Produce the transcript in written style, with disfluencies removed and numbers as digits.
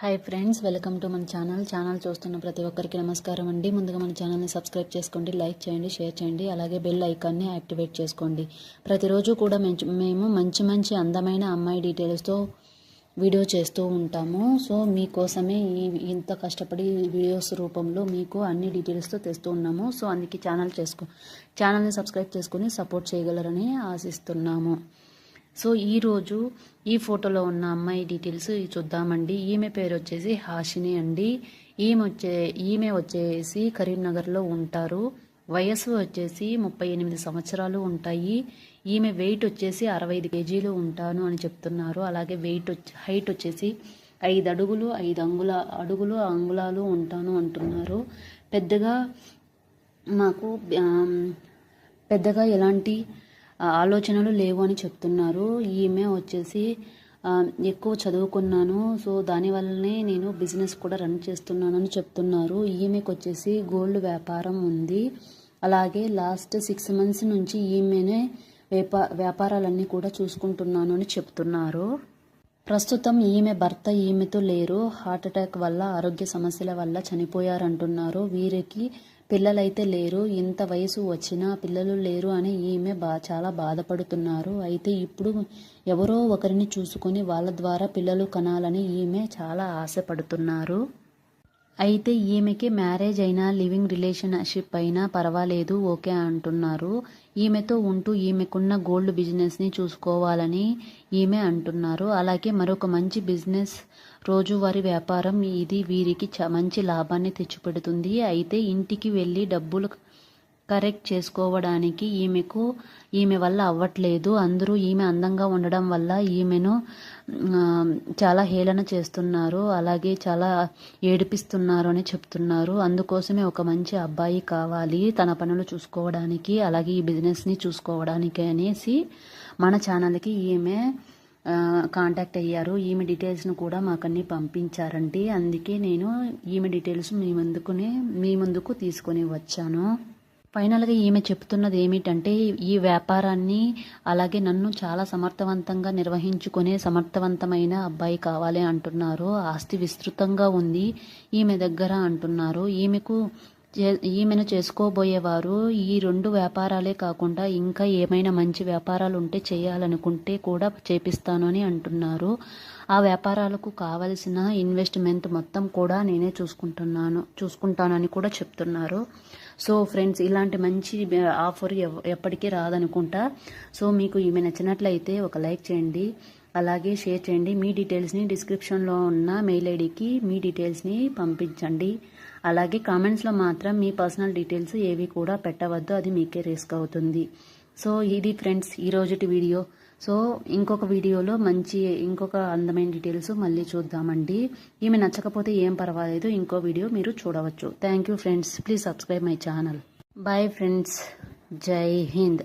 Hi friends, welcome to మన channel చూస్తున్న ప్రతి ఒక్కరికి నమస్కారం అండి. ముందుగా మన ఛానల్ని సబ్స్క్రైబ్ చేసుకోండి, లైక్ చేయండి, షేర్ చేయండి, అలాగే బెల్ ఐకాన్ని యాక్టివేట్ చేసుకోండి. ప్రతిరోజు కూడా మేము మంచి అందమైన అమ్మాయి డీటెయిల్స్తో వీడియో చేస్తూ ఉంటాము. సో మీకోసమే ఇంత కష్టపడి వీడియోస్ రూపంలో మీకు అన్ని డీటెయిల్స్తో తెస్తూ ఉన్నాము. సో అందుకే ఛానల్ని సబ్స్క్రైబ్ చేసుకుని సపోర్ట్ చేయగలరని ఆశిస్తున్నాము. సో ఈరోజు ఈ ఫోటోలో ఉన్న అమ్మాయి డీటెయిల్స్ చూద్దామండి. ఈమె పేరు వచ్చేసి హాషిని అండి. ఈమె వచ్చేసి కరీంనగర్లో ఉంటారు. వయసు వచ్చేసి 38 సంవత్సరాలు ఉంటాయి. ఈమె వెయిట్ వచ్చేసి 65 కేజీలు ఉంటాను అని చెప్తున్నారు. అలాగే హైట్ వచ్చేసి 5 అడుగులు 5 అంగుళాలు ఉంటాను అంటున్నారు. పెద్దగా ఎలాంటి ఆలోచనలు లేవు అని చెప్తున్నారు. ఈమె వచ్చేసి ఎక్కువ చదువుకున్నాను, సో దానివల్లనే నేను బిజినెస్ కూడా రన్ చేస్తున్నాను అని చెప్తున్నారు. ఈమెకు వచ్చేసి గోల్డ్ వ్యాపారం ఉంది. అలాగే లాస్ట్ 6 months నుంచి ఈమెనే వ్యాపారాలన్నీ కూడా చూసుకుంటున్నాను అని చెప్తున్నారు. ప్రస్తుతం ఈమె భర్త ఈమెతో లేరు. హార్ట్ అటాక్ వల్ల, ఆరోగ్య సమస్యల వల్ల చనిపోయారంటున్నారు. వీరికి పిల్లలైతే లేరు. ఇంత వయసు వచ్చినా పిల్లలు లేరు అని ఈమె చాలా బాధపడుతున్నారు. అయితే ఇప్పుడు ఎవరో ఒకరిని చూసుకొని వాళ్ళ ద్వారా పిల్లలు కనాలని ఈమె చాలా ఆశపడుతున్నారు. అయితే ఈమెకి మ్యారేజ్ అయినా లివింగ్ రిలేషన్షిప్ అయినా పర్వాలేదు, ఓకే అంటున్నారు. ఈమెతో ఉంటూ ఈమెకున్న గోల్డ్ బిజినెస్ని చూసుకోవాలని ఈమె అంటున్నారు. అలాగే మరొక మంచి బిజినెస్, రోజువారీ వ్యాపారం ఇది వీరికి మంచి లాభాన్ని తెచ్చిపెడుతుంది. అయితే ఇంటికి వెళ్ళి డబ్బులు కరెక్ట్ చేసుకోవడానికి ఈమె వల్ల అవ్వట్లేదు. అందరూ ఈమె అందంగా ఉండడం వల్ల ఈమెను చాలా హేళన చేస్తున్నారు, అలాగే చాలా ఏడిపిస్తున్నారు అని చెప్తున్నారు. అందుకోసమే ఒక మంచి అబ్బాయి కావాలి తన పనులు చూసుకోవడానికి, అలాగే ఈ బిజినెస్ని చూసుకోవడానికి అనేసి మన ఛానల్కి ఈమె కాంటాక్ట్ అయ్యారు. ఈమె డీటెయిల్స్ను కూడా మాకన్నీ పంపించారండి. అందుకే నేను ఈమె డీటెయిల్స్ మీ ముందుకు తీసుకొని వచ్చాను. ఫైనల్గా ఈమె చెప్తున్నది ఏమిటంటే, ఈ వ్యాపారాన్ని అలాగే నన్ను చాలా సమర్థవంతంగా నిర్వహించుకునే సమర్థవంతమైన అబ్బాయి కావాలి అంటున్నారు. ఆస్తి విస్తృతంగా ఉంది ఈమె దగ్గర అంటున్నారు. ఈమెను చేసుకోబోయేవారు ఈ 2 వ్యాపారాలే కాకుండా ఇంకా ఏమైనా మంచి వ్యాపారాలు ఉంటే చేయాలనుకుంటే కూడా చేపిస్తాను అని అంటున్నారు. ఆ వ్యాపారాలకు కావలసిన ఇన్వెస్ట్మెంట్ మొత్తం కూడా నేనే చూసుకుంటానని కూడా చెప్తున్నారు. సో ఫ్రెండ్స్, ఇలాంటి మంచి ఆఫర్ ఎప్పటికీ రాదనుకుంటా. సో మీకు ఈమె నచ్చినట్లయితే ఒక లైక్ చేయండి, అలాగే షేర్ చేయండి. మీ డీటెయిల్స్ని డిస్క్రిప్షన్లో ఉన్న మెయిల్ ఐడికి మీ డీటెయిల్స్ని పంపించండి. అలాగే కామెంట్స్లో మాత్రం మీ పర్సనల్ డీటెయిల్స్ ఏవి కూడా పెట్టవద్దు, అది మీకే రిస్క్ అవుతుంది. సో ఇది ఫ్రెండ్స్ ఈరోజుటి వీడియో. సో ఇంకొక వీడియోలో ఇంకొక అందమైన డీటెయిల్స్ మళ్ళీ చూద్దామండి. ఈమె నచ్చకపోతే ఏం పర్వాలేదు, ఇంకో వీడియో మీరు చూడవచ్చు. Thank you friends, please subscribe my channel. Bye friends, జై హింద్.